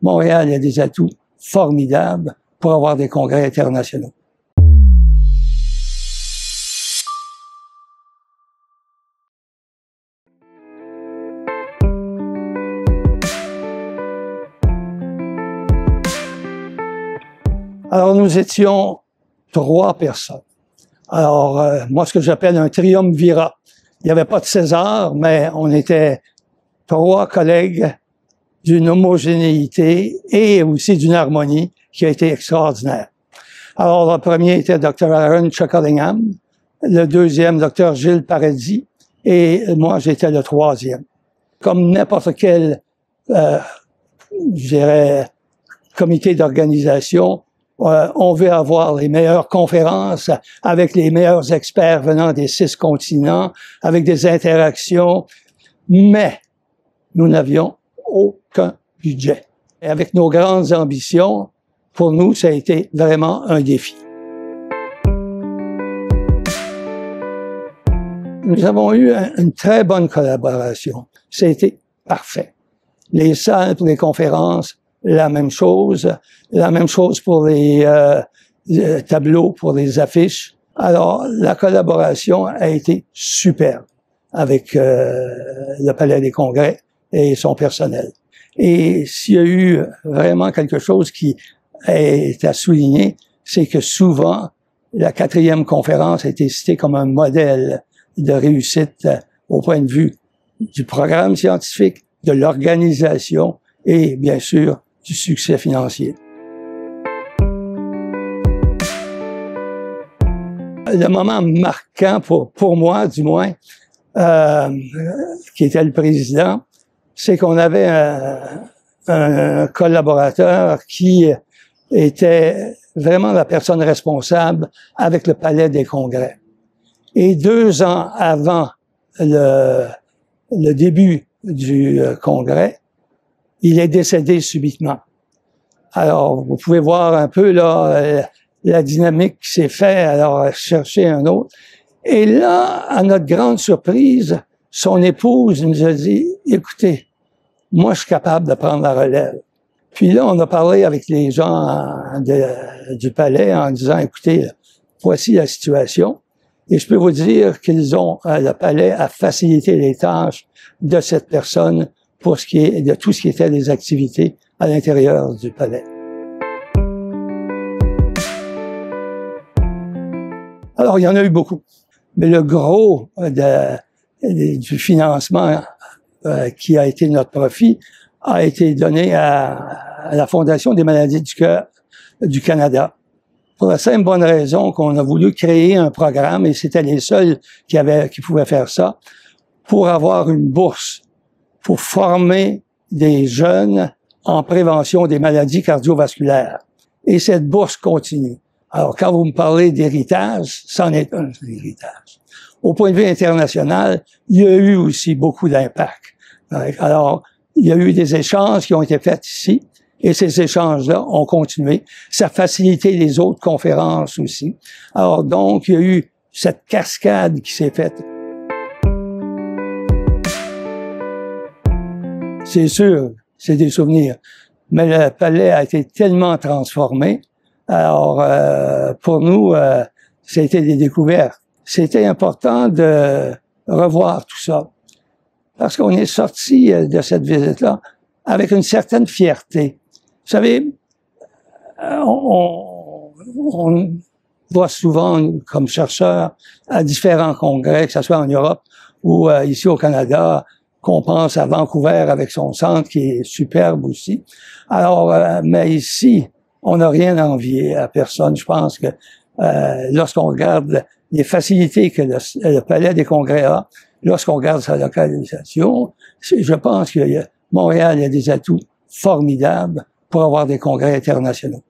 Montréal a des atouts formidables pour avoir des congrès internationaux. Alors, nous étions 3 personnes. Alors, moi, ce que j'appelle un triumvirat. Il n'y avait pas de César, mais on était 3 collègues d'une homogénéité et aussi d'une harmonie qui a été extraordinaire. Alors, le premier était Dr. Aaron Chuckallingham, le deuxième, Dr. Gilles Paradis, et moi, j'étais le 3e. Comme n'importe quel, je dirais, comité d'organisation, on veut avoir les meilleures conférences avec les meilleurs experts venant des 6 continents, avec des interactions, mais nous n'avions aucun budget. Et avec nos grandes ambitions, pour nous, ça a été vraiment un défi. Nous avons eu une très bonne collaboration. Ça a été parfait. Les salles pour les conférences, la même chose pour les tableaux, pour les affiches. Alors, la collaboration a été superbe avec le Palais des Congrès et son personnel. Et s'il y a eu vraiment quelque chose qui est à souligner, c'est que souvent, la 4e conférence a été citée comme un modèle de réussite au point de vue du programme scientifique, de l'organisation et, bien sûr, du succès financier. Le moment marquant pour moi, du moins, qui était le président, c'est qu'on avait un collaborateur qui était vraiment la personne responsable avec le Palais des Congrès. Et 2 ans avant le début du congrès, il est décédé subitement. Alors, vous pouvez voir un peu là la dynamique qui s'est faite, alors chercher un autre. Et là, à notre grande surprise, son épouse nous a dit, écoutez, moi je suis capable de prendre la relève. Puis là, on a parlé avec les gens du palais en disant, écoutez, voici la situation. Et je peux vous dire qu'ils ont, le palais a facilité les tâches de cette personne pour ce qui est de tout ce qui était des activités à l'intérieur du palais. Alors, il y en a eu beaucoup. Mais le gros du financement qui a été notre profit a été donné à la Fondation des maladies du cœur du Canada. Pour la simple bonne raison qu'on a voulu créer un programme, et c'était les seuls qui pouvaient faire ça, pour avoir une bourse, pour former des jeunes en prévention des maladies cardiovasculaires. Et cette bourse continue. Alors, quand vous me parlez d'héritage, c'en est un héritage. Au point de vue international, il y a eu aussi beaucoup d'impact. Alors, il y a eu des échanges qui ont été faits ici, et ces échanges-là ont continué. Ça a facilité les autres conférences aussi. Alors, donc, il y a eu cette cascade qui s'est faite. C'est sûr, c'est des souvenirs. Mais le palais a été tellement transformé. Alors, pour nous, ça a été des découvertes. C'était important de revoir tout ça. Parce qu'on est sorti de cette visite-là avec une certaine fierté. Vous savez, on va souvent, comme chercheur, à différents congrès, que ce soit en Europe ou ici au Canada, qu'on pense à Vancouver avec son centre qui est superbe aussi. Alors, mais ici, on n'a rien à envier à personne. Je pense que lorsqu'on regarde les facilités que le Palais des Congrès a, lorsqu'on regarde sa localisation, je pense que Montréal a des atouts formidables pour avoir des congrès internationaux.